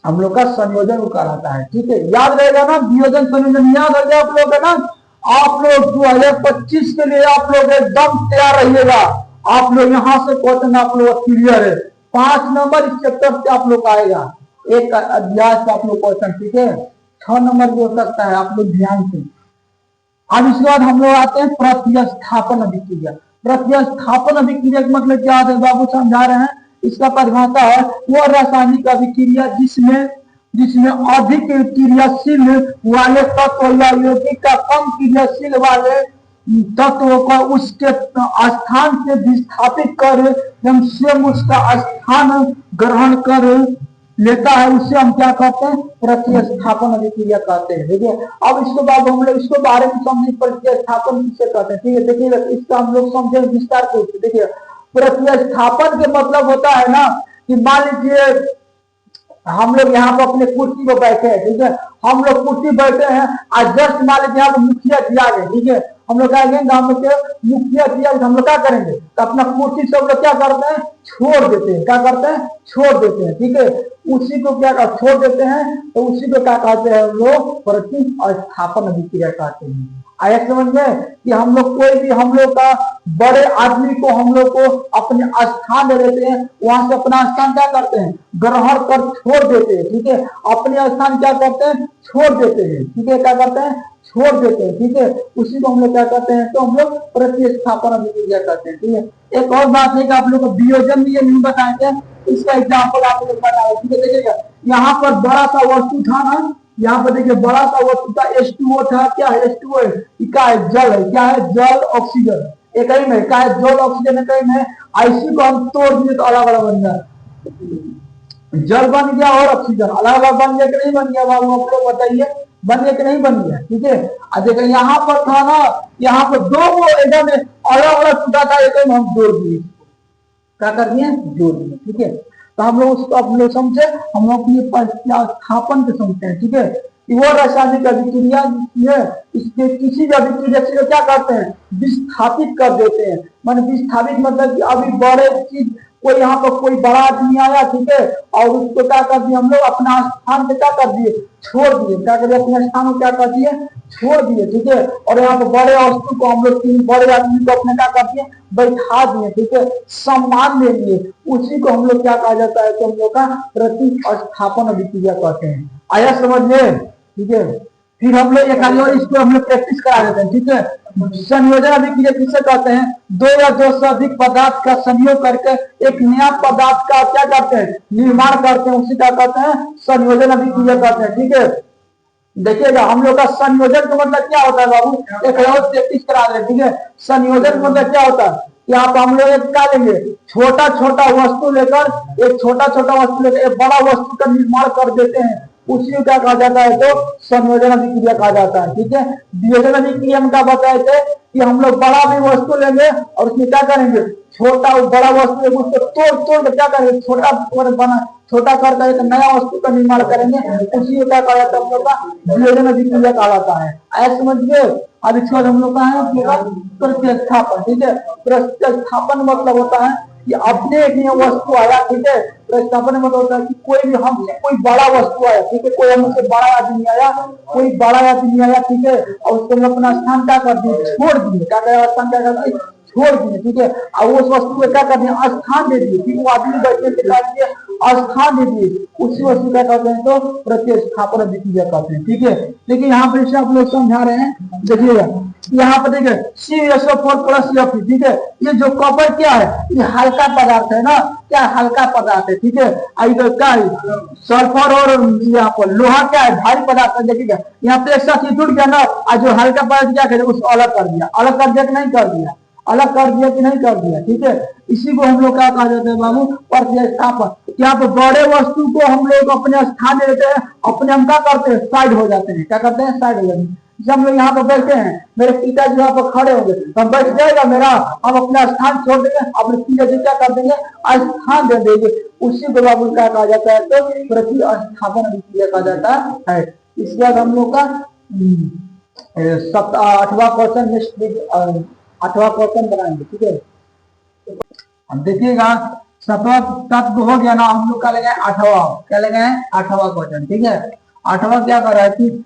हम लोग का संयोजन कहलाता है, ठीक है। याद रहेगा ना, वियोजन संयोजन याद हो गया आप लोग, है ना। आप लोग 2025 के लिए आप लोग एकदम तैयार रहिएगा, आप लोग यहाँ से क्वेश्चन आप लोग क्लियर है, 5 नंबर इस चैप्टर से आप लोग आएगा, एक अध्याय से आप लोग क्वेश्चन, ठीक है, 6 नंबर भी हो सकता है, आप लोग ध्यान से। अब इसके बाद हम लोग आते हैं प्रतिस्थापन अभिक्रिया। प्रतिस्थापन अभिक्रिया का मतलब क्या है बाबू, समझा रहे हैं, इसका परिभाषा है वो रासायनिक अभिक्रिया जिसमें अधिक क्रियाशील वाले तत्व या यौगिक का कम क्रियाशील वाले तत्व को उसके स्थान से विस्थापित कर स्वयं उसका स्थान ग्रहण कर लेता है, उससे हम क्या कहते हैं, प्रतिस्थापन अभिक्रिया कहते हैं, ठीक है। अब इसके बाद हम लोग इसको बारे में समझे, प्रतिस्थापन किसे कहते हैं, ठीक है, देखिए इसका हम लोग समझे विस्तार से, देखिए प्रतिस्थापन के मतलब होता है ना कि मान लीजिए हम लोग यहाँ पर अपने कुर्सी पर बैठे हैं, ठीक है, हम लोग कुर्सी बैठे हैं, आज जस्ट मान लीजिए यहाँ पर मुखिया जी आ गए, ठीक है, हम लोग क्या करेंगे, गाँव के मुखिया जी हम लोग क्या करेंगे, तो अपना कुर्सी सब लोग क्या करते हैं, छोड़ देते हैं, क्या करते हैं, छोड़ देते हैं, ठीक है, उसी को क्या छोड़ देते हैं, तो उसी को क्या कहते हैं, लोग प्रतिस्थापन अभिक्रिया कहते हैं। आया समझ में कि हम लोग कोई भी हम लोग का बड़े आदमी को हम लोग को अपने स्थान दे देते हैं, वहां से अपना स्थान क्या करते हैं, ग्रहण कर छोड़ देते हैं, ठीक है, अपने स्थान क्या करते हैं, छोड़ देते हैं, ठीक है, क्या करते हैं, छोड़ देते हैं, ठीक है, उसी को हम लोग क्या कहते हैं, तो हम लोग प्रतिस्थापन अभिक्रिया कहते हैं, ठीक है। एक और बात है कि आप लोग को वियोजन भी ये नहीं बताएंगे, इसका एग्जाम्पल आप लोग बताओ, ठीक है, देखिएगा यहाँ पर बड़ा सा वस्तु था ना, यहाँ पर देखिए बड़ा सा वस्तु था H2O था, क्या है H2O है, क्या है, जल है, क्या है, जल ऑक्सीजन, एक ही में क्या है, जल ऑक्सीजन एक ही में, इसी को हम तोड़ दिए तो अलग अलग बन गया, जल बन गया और ऑक्सीजन अलग अलग बन गया कि नहीं बन गया बाबू, आप लोग बताइए, बन गया कि नहीं बन गया। ठीक है, अब देखो यहाँ पर था ना, यहाँ पर दो वो एकदम अलग अलग टूटा था, एक हम जोड़ दिए, क्या कर दिए, जोड़ दिए। ठीक है, तो हम लोग उसको आप लोग समझे, हम लोग स्थापन के समझते हैं। ठीक है, कि वो रासायनिक अभिक्रिया इसके किसी भी अभिक्रिया से क्या करते हैं, विस्थापित कर देते हैं। मान विस्थापित मतलब कि अभी बड़े चीज कोई यहाँ पर कोई बड़ा आदमी आया, ठीक है, और उसको क्या कर दिया हम लोग अपना स्थान पे क्या कर दिए, छोड़ दिए, क्या कर दिए, अपने स्थान को क्या कर दिए, छोड़ दिए। ठीक है, और यहाँ पर बड़े वस्तु को हम लोग तीन बड़े आदमी को अपने क्या कर दिए, बैठा दिए। ठीक है, सम्मान दे दिए, उसी को हम लोग क्या कहा जाता है, तो हम लोग का प्रतिस्थापन अभिक्रिया कहते हैं। आया समझ में। ठीक है, फिर हम लोग एक और इसको हम लोग प्रैक्टिस करा देते हैं। ठीक है, संयोजन अभिक्रिया किसे कहते हैं, दो या दो से अधिक पदार्थ का संयोग करके एक नया पदार्थ का क्या करते हैं, निर्माण करते हैं, उसी का कहते हैं संयोजन अभिक्रिया कहते हैं। ठीक है, देखिएगा हम लोग का संयोजन का मतलब क्या होता है बाबू, एक और प्रैक्टिस करा दें। ठीक है, संयोजन मतलब क्या होता है, यहाँ पर हम लोग एक क्या लेंगे, छोटा छोटा वस्तु लेकर, एक छोटा छोटा वस्तु लेकर एक बड़ा वस्तु का निर्माण कर देते हैं, उसी को क्या कहा जाता है, तो संयोजन अभिक्रिया कहा जाता है। ठीक है, वियोजन अभिक्रिया में क्या बताए थे कि हम लोग बड़ा भी वस्तु लेंगे और उसमें क्या करेंगे, छोटा बड़ा वस्तु लेंगे, उसको तोड़ तोड़ क्या करेंगे, छोटा बना छोटा कर एक नया वस्तु का निर्माण करेंगे, उसी को क्या कहा जाता है, हम लोग का वियोजन अभिक्रिया कहा जाता है। ऐसा समझिए। अब इसके बाद हम लोग का है प्रतिस्थापन। ठीक है, प्रतिस्थापन मतलब होता है कि अपने एक वस्तु आया, ठीक है, प्रतिस्थापन मतलब होता है कि कोई भी हमसे कोई बड़ा वस्तु आया, ठीक है, कोई हमसे बड़ा आदमी आया, कोई बड़ा आदमी आया, ठीक है, और उसको हम अपना स्थान क्या कर दिए, छोड़ दिए, क्या करें, स्थान क्या कर दिए, छोड़ दिए। ठीक है, और उस वस्तु को क्या कर दिए, स्थान दे दिए, ठीक है, वो आदमी बैठने के लिए स्थान दे दिए, उसी वस्तु क्या कहते हैं, तो प्रतिस्थापन अभिक्रिया कहते हैं। ठीक है, लेकिन यहाँ पर इसे आप लोग समझा रहे हैं, देखिएगा यहाँ पर देखिए CSO4 प्लस F, ठीक है, ये जो कॉपर क्या है, ये हल्का पदार्थ है ना, क्या हल्का पदार्थ है। ठीक है, इधर क्या है, सल्फर और यहाँ पर लोहा क्या है, भारी पदार्थ है। देखिएगा यहाँ पे एक साथ ही जुड़ गया ना, और जो हल्का पदार्थ क्या करे, उसको अलग कर दिया, अलग कर दिया कि नहीं कर दिया, अलग कर दिया कि नहीं कर दिया। ठीक है, इसी को हम लोग क्या कहा जाता है बाबू, प्रतिस्थापन। यहाँ पर बड़े वस्तु को हम लोग अपने स्थान में लेते हैं, अपने हम क्या करते हैं, साइड हो जाते हैं, क्या करते हैं, साइड हो जाते हैं। जब हम लोग यहाँ पर बैठे हैं, मेरे पिताजी यहाँ पर खड़े होंगे, हम बैठ जाएगा मेरा, हम अपना स्थान छोड़ देंगे, अपने पिताजी क्या कर देंगे, स्थान दे देंगे, उसी को बाबू क्या कहा जाता है, तो प्रतिस्थापन अभिक्रिया कहा जाता है। इसके बाद हम लोग का 8वां क्वेश्चन नेक्स्ट 8वां क्वेश्चन बनाएंगे। ठीक है, अब देखिएगा 7वां तत्व हो गया ना, हम लोग का लगा 8वां, क्या लगा है, 8वां क्वेश्चन। ठीक है, 8वां क्या कर रहा है कि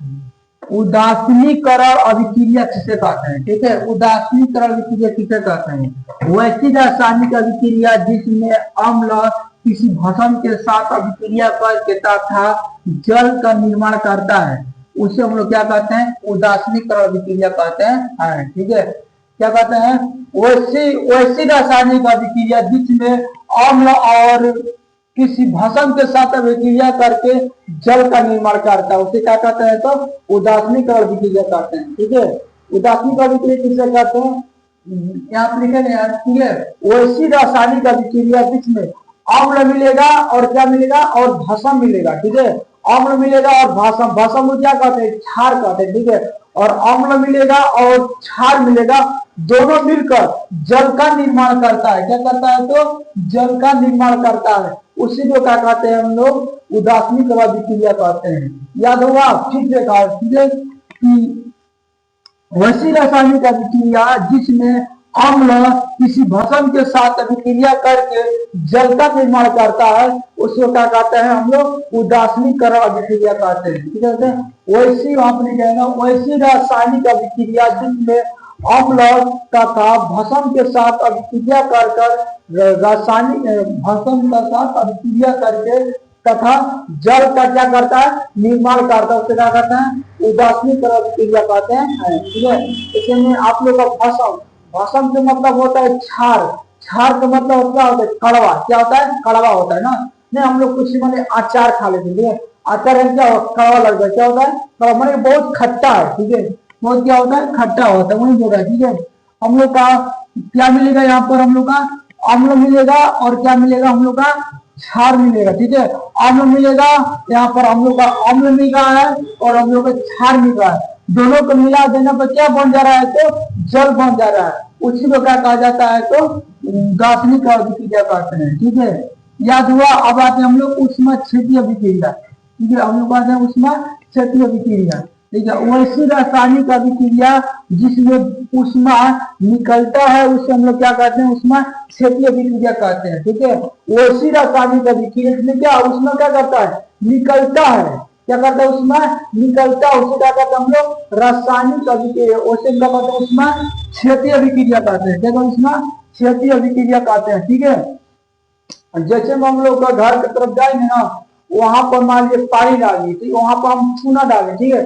उदासीनीकरण अभिक्रिया किसे कहते हैं। ठीक है, उदासीनीकरण अभिक्रिया किसे कहते हैं, वैसी रासायनिक अभिक्रिया जिसमें अम्ल किसी भस्म के साथ अभिक्रिया करके तथा जल का निर्माण करता है, उसे हम लोग क्या कहते हैं, उदासीनीकरण अभिक्रिया कहते हैं। ठीक है, क्या कहते हैं, वैसी रासायनिक अभिक्रिया जिसमें अम्ल और किसी भस्म के साथ अभिक्रिया करके जल का निर्माण करता है, उसे क्या कहते हैं, तो उदासीनीकरण अभिक्रिया कहते हैं। ठीक है, उदासीनीकरण अभिक्रिया किसे कहते हैं, यहाँ पर लिखे यार। ठीक है, वैसी रासायनिक अभिक्रिया जिसमें अम्ल मिलेगा और क्या मिलेगा, और भस्म मिलेगा। ठीक है, अम्ल मिलेगा और भस्म को क्या कहते हैं, क्षार कहते हैं। ठीक है, और अम्ल मिलेगा और क्षार मिलेगा, दोनों मिलकर जल का निर्माण करता है, क्या करता है, तो जल का निर्माण करता है, उसी को क्या कहते हैं हम लोग, उदासीनीकरण अभिक्रिया कहते हैं। याद होगा, ठीक देखा। ठीक है, कि वैसी रासायनिक अभिक्रिया जिसमें अम्ल किसी भस्म के साथ अभिक्रिया करके जल का निर्माण करता है, उसको क्या कहते हैं हम लोग, उदासीनीकरण अभिक्रिया कहते हैं। ठीक है, वैसी आपने कहना, वैसी रासायनिक अभिक्रिया जिसमें अम्ल तथा भस्म के साथ अभिक्रिया कर रासायनिक भस्म के साथ अभिक्रिया करके तथा जल का क्या करता है, निर्माण करता है, उससे क्या करता है, उदासीनीकरण अभिक्रिया कहते हैं। ठीक है, इसमें आप लोग का भस्म का मतलब होता है क्षार, क्षार का मतलब क्या होता है, कड़वा, क्या होता है, कड़वा होता है ना। नहीं हम लोग कुछ मैंने अचार खा लेते हैं, अचार क्या कड़वा लगता है, क्या होता है, कड़वा, मैंने बहुत खट्टा है। ठीक है, बहुत क्या होता है, खट्टा होता है, वही होगा। ठीक है, हम लोग का क्या मिलेगा, यहाँ पर हम लोग का अम्ल मिलेगा और क्या मिलेगा, हम लोग का क्षार मिलेगा। ठीक है, अम्ल मिलेगा, यहाँ पर हम लोग का अम्ल मिल रहा है और हम लोग का क्षार मिल रहा है। दोनों को मिला देने पर क्या बन जा रहा है, तो जल बन जा रहा है। उसी को क्या कहा जाता है, तो रासायनिक अभिक्रिया कहते हैं। ठीक है, याद हुआ। अब आते हम लोग उष्मा क्षेत्रीय अभिक्रिया। ठीक है, हम लोग बात है उष्मा क्षेत्रीय अभिक्रिया। ठीक है, वैसी रासायनिक अभिक्रिया जिसमें उष्मा निकलता है उसे हम लोग क्या कहते हैं, उष्मा क्षेत्रीय अभिक्रिया कहते हैं। ठीक है, वैसी रासायनिक अभिक्रिया जिसमें क्या उष्मा क्या करता है, निकलता है। क्या करता है, उष्मा निकलता है, उसे क्या कहते हैं हम लोग रासायनिक अभिक्रिया। उसे क्या कहते हैं, उष्मा क्षेत्रीय अभिक्रिया कहते हैं। क्या उष्मा क्षेत्रीय अभिक्रिया कहते हैं। ठीक है, जैसे हम लोग का घर की तरफ जाएंगे ना, वहां पर मान लीजिए पानी डालिए, ठीक है, वहां पर हम चूना डालें। ठीक है,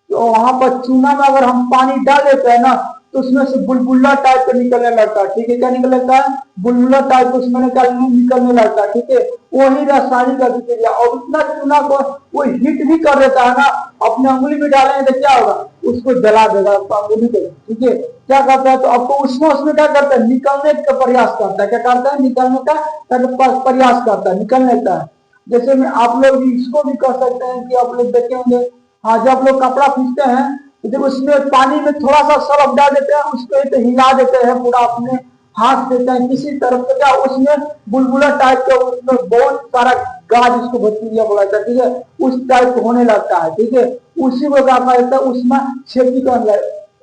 तो वहां पर चूना में अगर हम पानी डाल देते हैं ना, तो उसमें से बुलबुला टाइप का निकलने लगता है। ठीक है, क्या निकलने लगता है, बुलबुला टाइप उसमें निकलने लगता है। ठीक है, वही रासायनिक अभिक्रिया। और उतना चूना को वो हिट भी कर देता है ना, अपने उंगली में डालेंगे तो क्या होगा, उसको जला देगा उंगली को। ठीक है, क्या करता है, तो आपको उसमें क्या करता है, निकलने का प्रयास करता है। क्या करता है, निकलने का प्रयास करता है, निकलने का। जैसे में आप लोग इसको भी कर सकते हैं कि आप लोग देखे होंगे, हाँ, जब लोग कपड़ा खींचते हैं तो जब उसमें पानी में थोड़ा सा सर्फ डाल देते हैं, उसको तो हिला देते हैं पूरा, अपने हाथ देते हैं किसी तरफ से, क्या उसमें बुलबुला टाइप का, उसमें बहुत सारा गाज, उसको बैक्टीरिया बोला जाता है। ठीक है, उस टाइप होने लगता है। ठीक है, उसी को क्या कहता है, उसमें क्षेत्रीय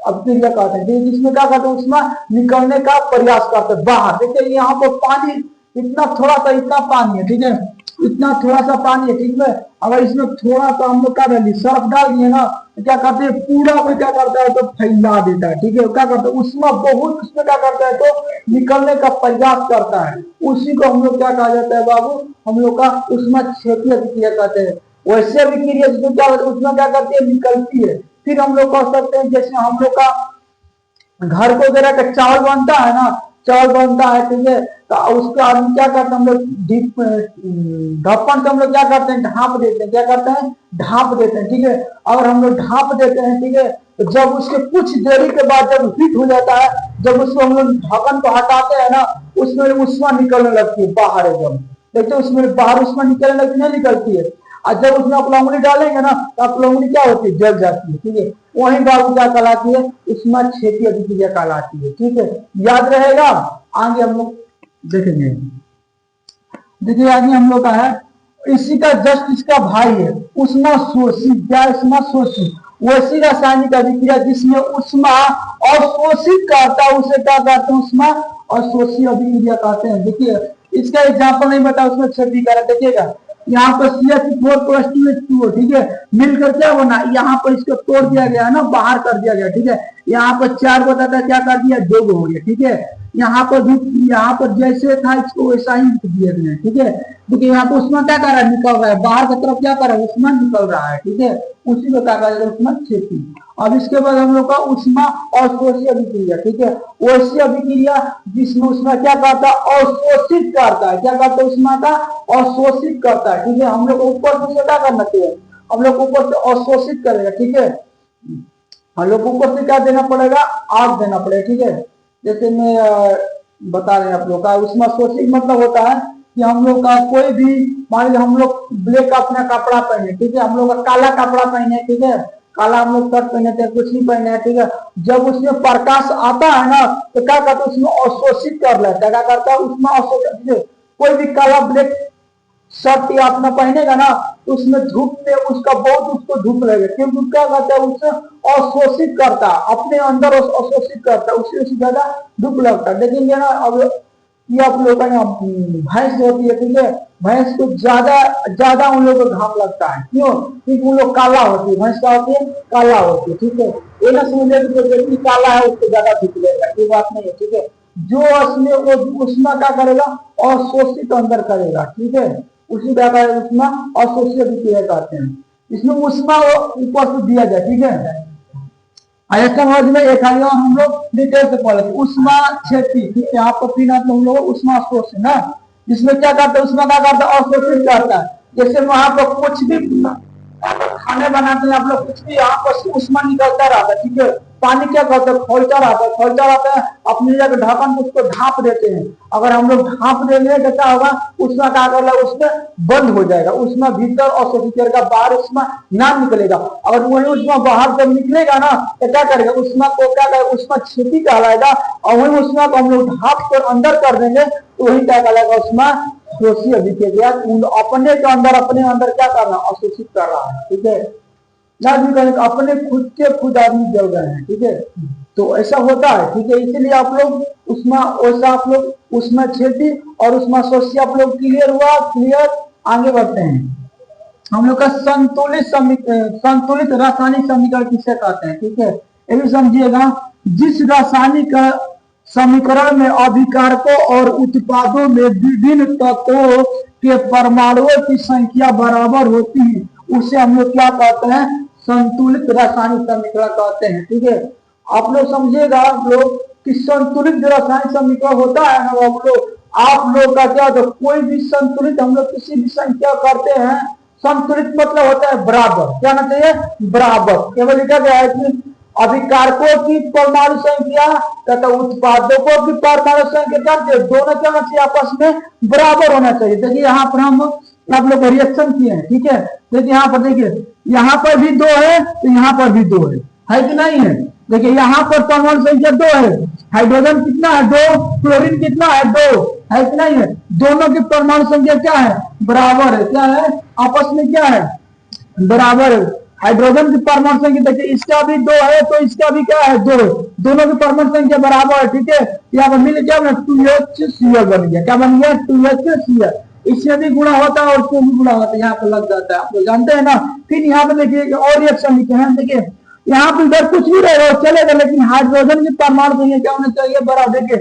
अभिक्रिया कहते हैं, जिसमें क्या कहते हैं, उसमें निकलने का प्रयास करते हैं बाहर। देखिए यहाँ पर पानी इतना थोड़ा सा, इतना पानी है। ठीक है, इतना थोड़ा सा पानी है। ठीक है, अगर इसमें थोड़ा सा हम लोग क्या डालिए, सर्फ डाल दिए ना, तो क्या करते हैं, पूरा को क्या करता है, तो फैला देता है। ठीक है, क्या करता है, उसमें बहुत, उसमें क्या करता है, तो निकलने का प्रयास करता है। उसी को हम लोग क्या कहा जाता है बाबू, हम लोग का उसमें क्षेत्रीय अभिक्रिया कहते हैं। वैसे अभिक्रिया जिसमें क्या, उसमें क्या करती है, निकलती है। फिर हम लोग कह सकते हैं, जैसे हम लोग का घर को वगैरह का चावल बनता है ना, चावल बनता है। ठीक है, तो उसका हम क्या करते हैं, हम लोग ढक्कन से हम लोग क्या करते हैं, ढांप देते हैं। क्या करते हैं, ढांप देते हैं। ठीक है, और हम लोग ढांप देते हैं। ठीक है, तो जब उसके कुछ देरी के बाद जब हीट हो जाता है, जब उसको हम लोग ढक्कन को हटाते हैं ना, उसमें उष्मा निकलने लगती है बाहर एकदम। देखते उसमें बाहर उष्मा निकलने लगती, नहीं निकलती है। और जब उसमें आप उंगली डालेंगे ना, तो आप उंगली क्या होती है, जल जाती है। ठीक है, वही बात क्या कहलाती है, उष्मा क्षेत्रीय अभिक्रिया कहलाती है। ठीक है, याद रहेगा। आगे हम लोग देखेंगे। देखिए आगे हम लोग का है, इसी का जस्ट इसका भाई है उष्मा शोषी। क्या उष्मा शोषी, वैसी रासायनिक अभिक्रिया जिसमें उष्मा अवशोषित करता है, उसे क्या कहते हैं, उष्मा अवशोषी अभिक्रिया कहते हैं। देखिए इसका एग्जाम्पल नहीं बता, उसमें क्षेत्रीकरण देखिएगा। यहाँ पर CH4+2H2O, ठीक है, मिलकर क्या बना, यहाँ पर इसको तोड़ दिया गया है ना, बाहर कर दिया गया। ठीक है, यहाँ पर 4 बताता है, क्या कर दिया, 2 हो गया। ठीक है, यहाँ पर भी, यहाँ पर जैसे था इसको वैसा ही लिख दिया गया। ठीक है, देखिए यहाँ पर उष्मा क्या कर रहा है, निकल रहा है बाहर की तरफ, क्या कर रहा है, उष्मा निकल रहा है। ठीक है, उसी को क्या कर रहा है, उष्मा क्षेत्री। अब इसके बाद हम लोग का उष्मा अवशोषी अभिक्रिया। ठीक है, वैसी अभिक्रिया जिसमें उष्मा क्या करता है, अवशोषित करता है। क्या करता है, उष्मा का अवशोषित करता है। ठीक है, हम लोग ऊपर से क्या करना चाहिए, हम लोग ऊपर से अवशोषित करेगा। ठीक है, हम लोग ऊपर से क्या देना पड़ेगा, आग देना पड़ेगा। ठीक है, जैसे मैं बता रहे हैं आप लोग का उष्मा शोषित मतलब होता है कि हम लोग का कोई भी, मान लीजिए हम लोग ब्लैक अपना कपड़ा पहने, ठीक है, हम लोग का काला कपड़ा पहने, ठीक है, काला हम लोग शर्ट पहने थे, कुछ नहीं पहने, ठीक है, जब उसमें प्रकाश आता है ना, तो क्या करता है, उसमें अवशोषित कर लेता है। क्या करता है, उसमें अवशोषित, कोई भी काला ब्लैक शर्ट या अपना पहनेगा ना, तो उसमें धूप में उसका बहुत उसको धूप लगेगा, क्योंकि क्या करता है, उससे अवशोषित करता है, अपने अंदर अवशोषित करता है, उससे ज्यादा धूप लगता है। देखेंगे ना, अब ये आप लोगों का भैंस होती है, ठीक है, भैंस को ज्यादा उन लोगों को घाम लगता है, क्यों, क्योंकि उन लोग काला होती है, भैंस क्या होती है, काला होती है। ठीक है, ये ना समझे कि जो व्यक्ति काला है उसको ज्यादा धूप लगेगा, ये बात नहीं है। ठीक है, जो उसमें वो उष्मा क्या करेगा, अवशोषित अंदर करेगा। ठीक है, उसी का उष्मा अवशोषित अभिक्रिया कहते हैं। इसमें उष्मा ऊपर से दिया जाए। ठीक है, समझ में एक हम लोग डिटेल से पढ़े थे उष्मा क्षेत्री। ठीक है, यहाँ पर तीन हम लोग उष्मा अवशोषण ना, जिसमें क्या करता है, उष्मा क्या करता है, अवशोषित करता है। जैसे वहां पर कुछ भी खाने बनाते हैं आप लोग, कुछ भी यहाँ पर उष्मा निकलता रहता है। ठीक है, पानी क्या करते हैं, खोलता रहता है, अपनी जगह ढक्कन को उसको ढांप देते हैं। अगर हम लोग ढांप देंगे तो क्या होगा, उसमें क्या कर लेगा, उसमें बंद हो जाएगा, उसमें भीतर अशोषित करेगा, बाहर उसमें ना निकलेगा। अगर वही उसमें बाहर जब निकलेगा ना तो क्या करेगा, उसमें को क्या करेगा, उसमें क्षति कहलाएगा। और वही उसमें को हम लोग ढांप कर अंदर कर देंगे तो वही क्या कहलाएगा, उसमें दोषी अभिक्रिया, अपने के अंदर अपने अंदर क्या करना, अशोषित कर रहा है। ठीक है, ना भी कहें अपने खुद के खुद आदमी जल रहे हैं। ठीक है, तो ऐसा होता है। ठीक है, इसलिए आप लोग उसमें वैसा आप लोग उसमें क्षति और उसमें शोषी आप लोग क्लियर हुआ। क्लियर, आगे बढ़ते हैं। हम लोग का संतुलित रासायनिक समीकरण किसे कहते हैं। ठीक है, ये भी समझिएगा, जिस रासायनिक समीकरण में अभिकारकों और उत्पादों में विभिन्न तत्वों के परमाणुओं की संख्या बराबर होती है, उसे हम लोग क्या कहते हैं, संतुलित रासायनिक समीकरण कहते हैं। ठीक है, आप लोग समझिएगा लोग कि संतुलित रासायनिक समीकरण होता है ना, आप लोग का क्या होता है, कोई भी संतुलित हम लोग किसी भी संख्या करते हैं, संतुलित मतलब होता है बराबर। क्या होना चाहिए, बराबर। केवल लिखा गया है कि अभिकारकों की परमाणु संख्या तथा उत्पादकों की परमाणु संख्या दोनों क्या होना चाहिए, आपस में बराबर होना चाहिए। देखिए यहाँ पर हम आप लोग रिएक्शन किए हैं। ठीक है, देखिए यहाँ पर, देखिए यहाँ पर भी 2 है तो यहाँ पर भी 2 है कि नहीं है। देखिए यहाँ पर परमाणु संख्या 2 है, हाइड्रोजन कितना है 2, क्लोरीन कितना है 2, है कि नहीं है। दोनों की परमाणु संख्या क्या है, बराबर है। क्या है, आपस में क्या है, बराबर है। हाइड्रोजन की परमाणु संख्या देखिए, इसका भी 2 है तो इसका भी क्या है 2, दोनों की परमाणु संख्या बराबर है। ठीक है, यहाँ पर मिल क्या बना, 2HCl बन गया। क्या बन गया, 2HCl। इससे भी गुणा होता है और इससे भी गुणा होता है, यहाँ पर लग जाता है, आप लोग जानते हैं ना। फिर यहाँ पे देखिए और रिएक्शन लिखे हैं। देखिए यहाँ पे इधर कुछ भी रहेगा चलेगा, लेकिन हाइड्रोजन की परमाणु संख्या क्या होना चाहिए, बराबर। देखिए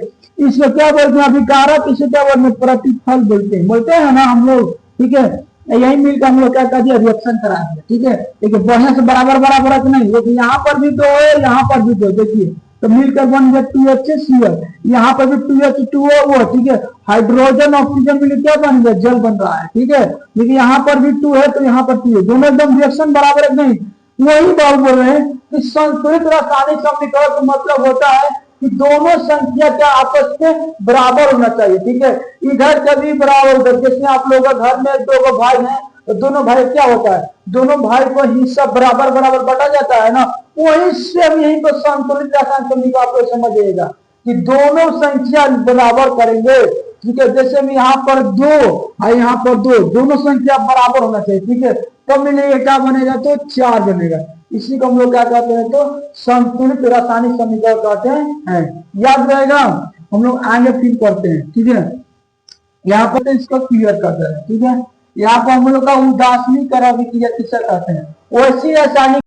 इसको क्या बोलते हैं, अभिकारक, इसे क्या बोलते हैं, प्रतिफल बोलते हैं ना हम लोग। ठीक है, यही मिलकर हम लोग क्या कर दिया, रिएक्शन कराएंगे। ठीक है, देखिए बढ़िया से बराबर बराबर है कि नहीं। देखिए यहाँ पर भी 2 है, यहाँ पर भी 2, देखिए तो मिलकर बन गया 2HCl। यहाँ पर भी 2H2O वो। ठीक है, हाइड्रोजन ऑक्सीजन मिलकर क्या बन गया, जल बन रहा है। ठीक है, देखिए यहाँ पर भी 2 है तो यहाँ पर 2 है, दोनों एकदम रिएक्शन बराबर है नहीं। वही बात बोल रहे हैं कि संतुलित रासायनिक समीकरण का मतलब होता है कि दोनों संख्या क्या आपस में बराबर होना चाहिए। ठीक है, इधर कभी बराबर उधर, जैसे आप लोगों का घर में 2 भाई हैं तो दोनों भाई क्या होता है, दोनों भाई को हिस्सा बराबर बराबर बांटा जाता है ना। वही सेम यही तो संतुलित रासायनिक समीकरण आप लोग समझिएगा कि दोनों संख्या बराबर करेंगे। ठीक है, जैसे में यहाँ पर 2 और यहाँ पर 2, दोनों संख्या बराबर होना चाहिए। ठीक है, तब मिलेगा क्या बनेगा, तो 4 बनेगा। इसी को हम लोग क्या कहते हैं, तो संतुलित रासायनिक समीकरण कहते हैं। याद रहेगा, हम लोग आगे फिर करते हैं। ठीक है, यहाँ पर तो इसको क्लियर करते हैं। ठीक है, यहाँ पर हम लोग का उदासीनीकरण अभिक्रिया किसे कहते हैं, वैसी रासायनिक